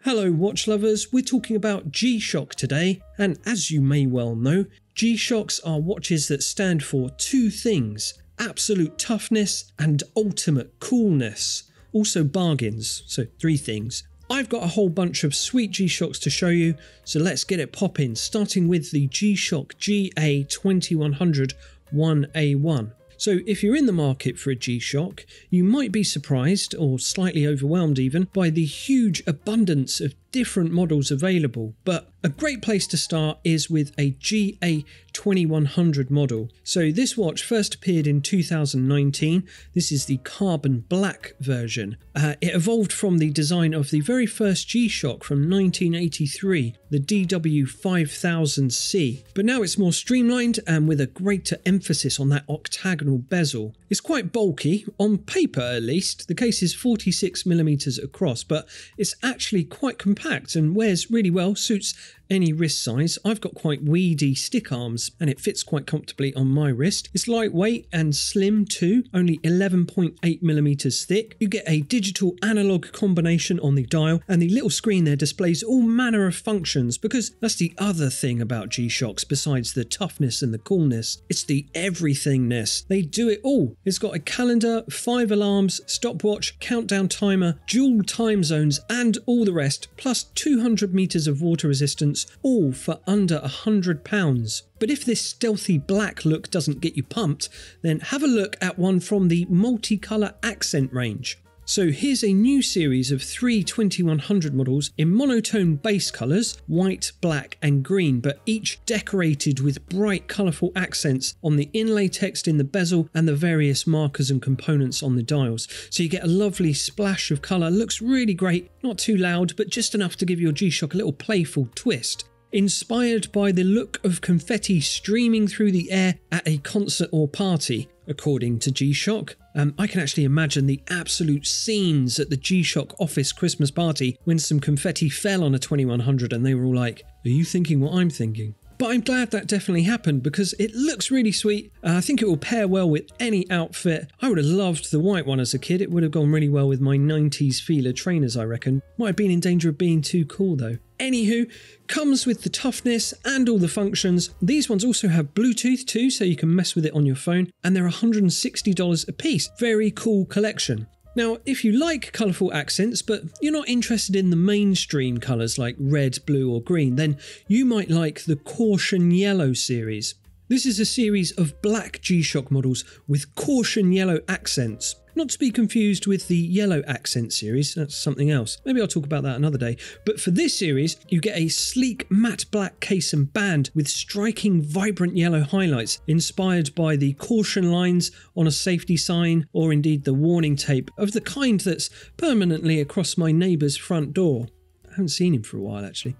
Hello watch lovers, we're talking about GShock today, and as you may well know, GShocks are watches that stand for two things: absolute toughness and ultimate coolness. Also bargains, so three things. I've got a whole bunch of sweet GShocks to show you, so let's get it popping, starting with the GShock GA2100 1A1. So if you're in the market for a GShock, you might be surprised, or slightly overwhelmed even, by the huge abundance of different models available, but a great place to start is with a GA2100 model. So this watch first appeared in 2019. This is the carbon black version. It evolved from the design of the very first GShock from 1983, the GMW B5000TCC, but now it's more streamlined and with a greater emphasis on that octagonal bezel. It's quite bulky, on paper at least. The case is 46mm across, but it's actually quite compact and wears really well, suits any wrist size. I've got quite weedy stick arms and it fits quite comfortably on my wrist. It's lightweight and slim too, only 11.8mm thick. You get a digital analog combination on the dial, and the little screen there displays all manner of functions, because that's the other thing about GShocks besides the toughness and the coolness. It's the everythingness. They do it all. It's got a calendar, 5 alarms, stopwatch, countdown timer, dual time zones and all the rest, plus 200 meters of water resistance, all for under £100. But if this stealthy black look doesn't get you pumped, then have a look at one from the Multicolour accent range. So here's a new series of 3 2100 models in monotone base colours, white, black and green, but each decorated with bright colourful accents on the inlay text in the bezel and the various markers and components on the dials. So you get a lovely splash of colour, looks really great, not too loud, but just enough to give your GShock a little playful twist. Inspired by the look of confetti streaming through the air at a concert or party, according to GShock. I can actually imagine the absolute scenes at the GShock office Christmas party when some confetti fell on a 2100 and they were all like, "Are you thinking what I'm thinking?" But I'm glad that definitely happened because it looks really sweet. I think it will pair well with any outfit. I would have loved the white one as a kid. It would have gone really well with my 90s Fila trainers, I reckon. Might have been in danger of being too cool though. Anywho, comes with the toughness and all the functions. These ones also have Bluetooth too, so you can mess with it on your phone, and they're $160 a piece. Very cool collection. Now, if you like colourful accents, but you're not interested in the mainstream colours like red, blue or green, then you might like the Caution Yellow series. This is a series of black GShock models with caution yellow accents. Not to be confused with the yellow accent series, that's something else. Maybe I'll talk about that another day. But for this series, you get a sleek matte black case and band with striking vibrant yellow highlights, inspired by the caution lines on a safety sign, or indeed the warning tape of the kind that's permanently across my neighbour's front door. I haven't seen him for a while actually.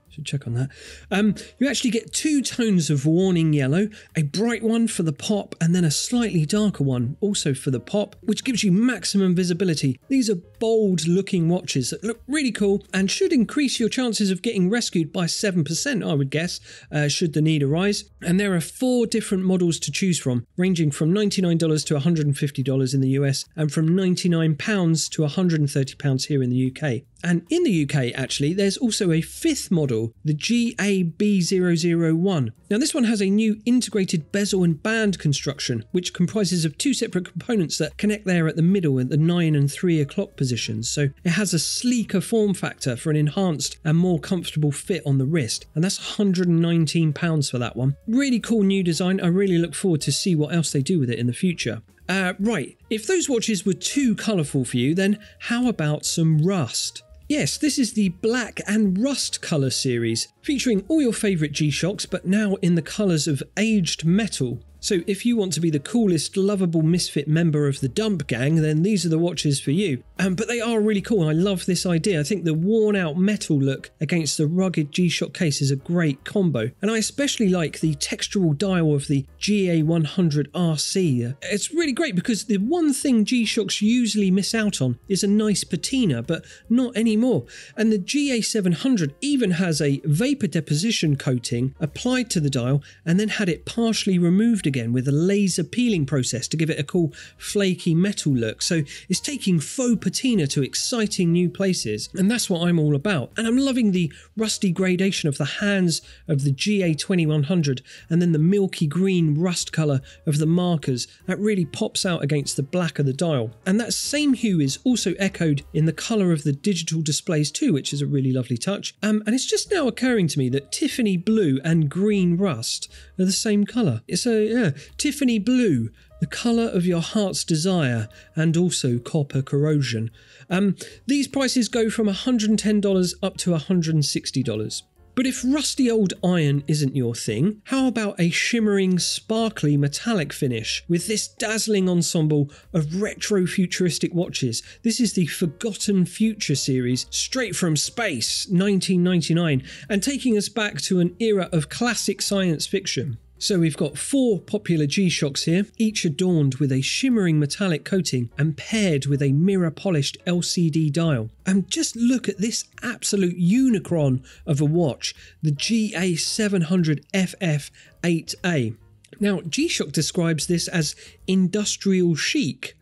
Should check on that. You actually get 2 tones of warning yellow, a bright one for the pop and then a slightly darker one also for the pop, which gives you maximum visibility. These are bold looking watches that look really cool and should increase your chances of getting rescued by 7%, I would guess, should the need arise. And there are 4 different models to choose from, ranging from $99 to $150 in the US and from £99 to £130 here in the UK. And in the UK, actually, there's also a 5th model, the GA001. Now, this one has a new integrated bezel and band construction, which comprises of 2 separate components that connect there at the middle at the 9 and 3 o'clock positions. So it has a sleeker form factor for an enhanced and more comfortable fit on the wrist. And that's £119 for that one. Really cool new design. I really look forward to see what else they do with it in the future. Right, if those watches were too colourful for you, then how about some rust? Yes, this is the Black and Rust colour series, featuring all your favourite GShocks, but now in the colours of aged metal. So if you want to be the coolest, lovable misfit member of the dump gang, then these are the watches for you. But they are really cool. I love this idea. I think the worn out metal look against the rugged GShock case is a great combo. And I especially like the textural dial of the GA100 RC. It's really great because the one thing GShocks usually miss out on is a nice patina, but not anymore. And the GA700 even has a vapor deposition coating applied to the dial and then had it partially removed again again with a laser peeling process to give it a cool flaky metal look. So it's taking faux patina to exciting new places, and that's what I'm all about. And I'm loving the rusty gradation of the hands of the GA2100 and then the milky green rust colour of the markers. That really pops out against the black of the dial. And that same hue is also echoed in the colour of the digital displays too, which is a really lovely touch. And it's just now occurring to me that Tiffany blue and green rust are the same colour. It's Tiffany blue, the colour of your heart's desire, and also copper corrosion. These prices go from $110 up to $160. But if rusty old iron isn't your thing, how about a shimmering, sparkly metallic finish with this dazzling ensemble of retro-futuristic watches? This is the Forgotten Future series, straight from space, 1999, and taking us back to an era of classic science fiction. So we've got 4 popular G-Shocks here, each adorned with a shimmering metallic coating and paired with a mirror-polished LCD dial. And just look at this absolute unicron of a watch, the GA700FF8A. Now, G-Shock describes this as industrial chic.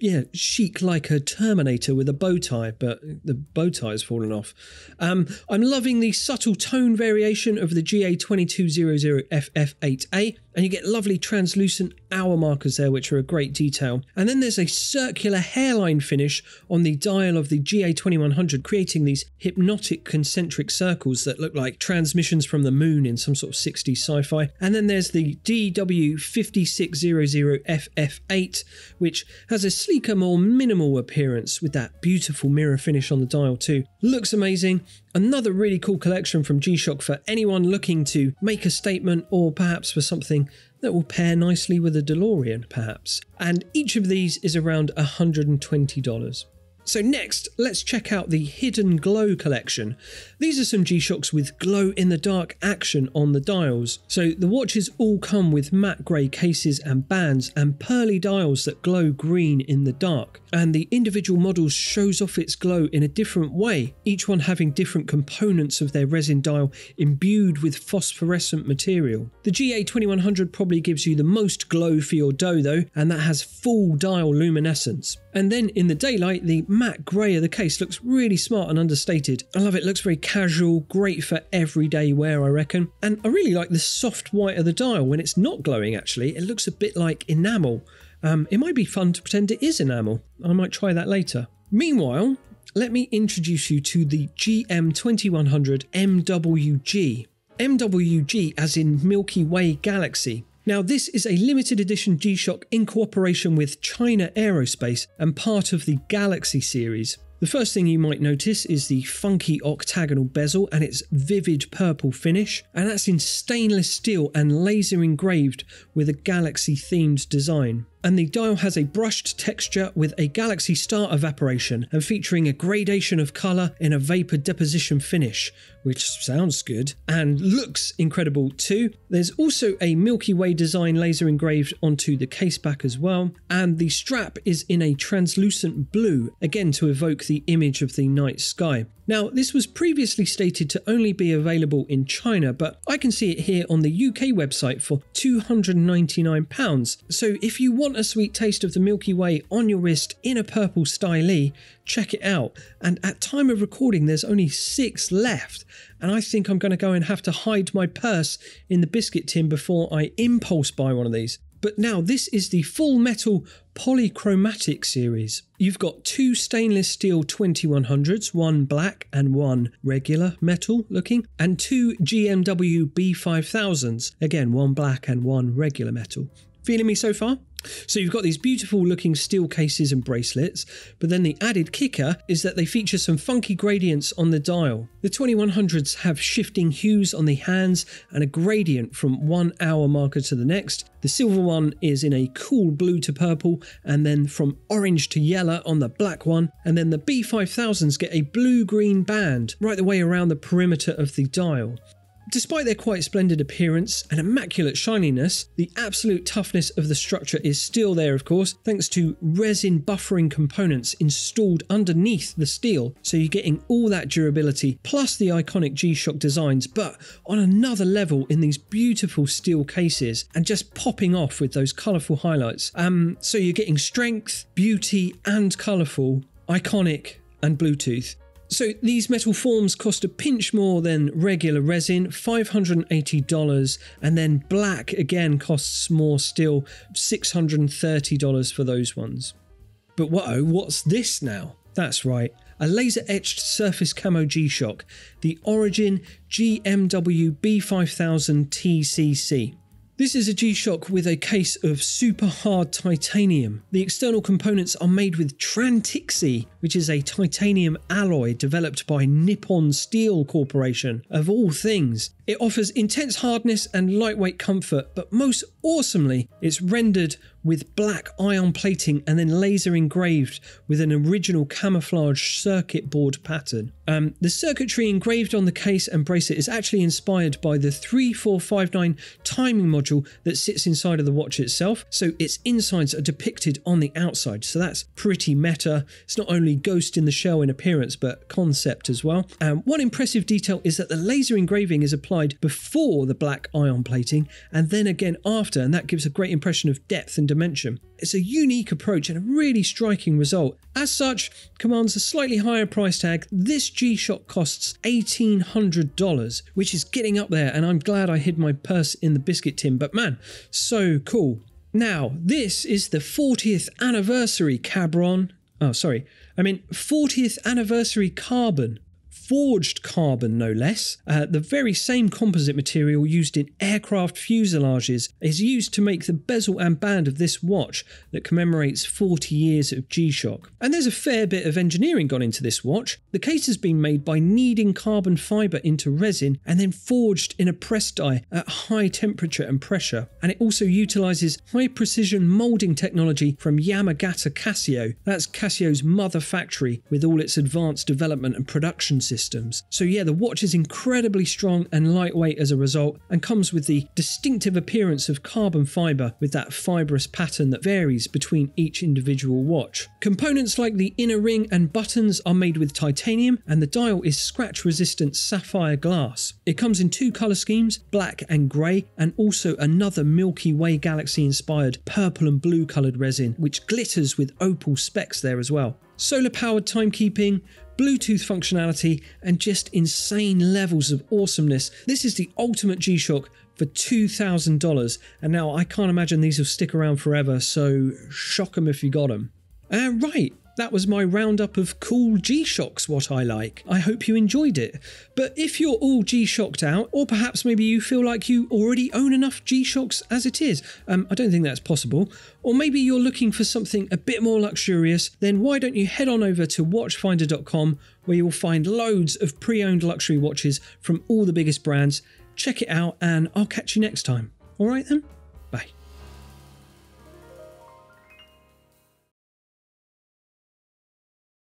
Yeah, chic like a Terminator with a bow tie, but the bow tie's fallen off. I'm loving the subtle tone variation of the GA2200FF8A, and you get lovely translucent hour markers there, which are a great detail. And then there's a circular hairline finish on the dial of the GA2100, creating these hypnotic concentric circles that look like transmissions from the moon in some sort of 60s sci-fi. And then there's the DW5600FF8, which has a sleeker, more minimal appearance with that beautiful mirror finish on the dial too. Looks amazing. Another really cool collection from G-Shock for anyone looking to make a statement, or perhaps for something that will pair nicely with a DeLorean perhaps. And each of these is around $120. So next, let's check out the Hidden Glow collection. These are some G-Shocks with glow-in-the-dark action on the dials. So the watches all come with matte grey cases and bands and pearly dials that glow green in the dark. And the individual models shows off its glow in a different way, each one having different components of their resin dial imbued with phosphorescent material. The GA2100 probably gives you the most glow for your dough though, and that has full dial luminescence. And then in the daylight, the matte grey of the case looks really smart and understated. I love it, looks very casual, great for everyday wear I reckon. And I really like the soft white of the dial when it's not glowing actually. It looks a bit like enamel. It might be fun to pretend it is enamel. I might try that later. Meanwhile, let me introduce you to the GM2100 MWG. MWG as in Milky Way Galaxy. Now this is a limited edition G-Shock in cooperation with China Aerospace and part of the Galaxy series. The first thing you might notice is the funky octagonal bezel and its vivid purple finish, and that's in stainless steel and laser engraved with a Galaxy themed design. And the dial has a brushed texture with a Galaxy star evaporation and featuring a gradation of colour in a vapour deposition finish, which sounds good and looks incredible too. There's also a Milky Way design laser engraved onto the case back as well, and the strap is in a translucent blue, again to evoke the image of the night sky. Now, this was previously stated to only be available in China, but I can see it here on the UK website for £299. So if you want a sweet taste of the Milky Way on your wrist in a purple stylee, check it out. And at time of recording, there's only 6 left. And I think I'm going to go and have to hide my purse in the biscuit tin before I impulse buy one of these. But now this is the full metal Polychromatic series. You've got 2 stainless steel 2100s, one black and one regular metal looking, and 2 GMW B5000s, again one black and one regular metal. Feeling me so far? So you've got these beautiful looking steel cases and bracelets, but then the added kicker is that they feature some funky gradients on the dial. The 2100s have shifting hues on the hands and a gradient from one hour marker to the next. The silver one is in a cool blue to purple, and then from orange to yellow on the black one, and then the B5000s get a blue-green band right the way around the perimeter of the dial. Despite their quite splendid appearance and immaculate shininess, the absolute toughness of the structure is still there, of course, thanks to resin buffering components installed underneath the steel, so you're getting all that durability plus the iconic GShock designs, but on another level in these beautiful steel cases and just popping off with those colourful highlights. So you're getting strength, beauty and colourful, iconic and Bluetooth. So these metal forms cost a pinch more than regular resin, $580, and then black again costs more still, $630 for those ones. But whoa, what's this now? That's right, a laser etched surface camo GShock, the Origin GMW B5000TCC. This is a GShock with a case of super hard titanium. The external components are made with Trantixi, which is a titanium alloy developed by Nippon Steel Corporation, of all things. It offers intense hardness and lightweight comfort, but most awesomely, it's rendered with black ion plating and then laser engraved with an original camouflage circuit board pattern. The circuitry engraved on the case and bracelet is actually inspired by the 3459 timing module that sits inside of the watch itself, so its insides are depicted on the outside, so that's pretty meta. It's not only ghost in the shell in appearance, but concept as well. One impressive detail is that the laser engraving is applied before the black ion plating and then again after, and that gives a great impression of depth and dimension. It's a unique approach and a really striking result. As such, commands a slightly higher price tag. This GShock costs $1,800, which is getting up there, and I'm glad I hid my purse in the biscuit tin, but man, so cool. Now, this is the 40th anniversary Cabron. Oh, sorry. 40th anniversary carbon. Forged carbon, no less. The very same composite material used in aircraft fuselages is used to make the bezel and band of this watch that commemorates 40 years of GShock. And there's a fair bit of engineering gone into this watch. The case has been made by kneading carbon fibre into resin and then forged in a press die at high temperature and pressure. And it also utilises high precision moulding technology from Yamagata Casio. That's Casio's mother factory with all its advanced development and production systems. So yeah, the watch is incredibly strong and lightweight as a result, and comes with the distinctive appearance of carbon fibre with that fibrous pattern that varies between each individual watch. Components like the inner ring and buttons are made with titanium, and the dial is scratch resistant sapphire glass. It comes in two colour schemes, black and grey, and also another Milky Way Galaxy inspired purple and blue coloured resin, which glitters with opal specks there as well. Solar powered timekeeping, Bluetooth functionality, and just insane levels of awesomeness. This is the ultimate GShock for $2,000, and now I can't imagine these will stick around forever, so shock them if you got them. Right, that was my roundup of cool G-Shocks, what I like. I hope you enjoyed it. But if you're all G-Shocked out, or perhaps maybe you feel like you already own enough G-Shocks as it is, I don't think that's possible, or maybe you're looking for something a bit more luxurious, then why don't you head on over to Watchfinder.com, where you'll find loads of pre-owned luxury watches from all the biggest brands. Check it out, and I'll catch you next time. Alright then, bye.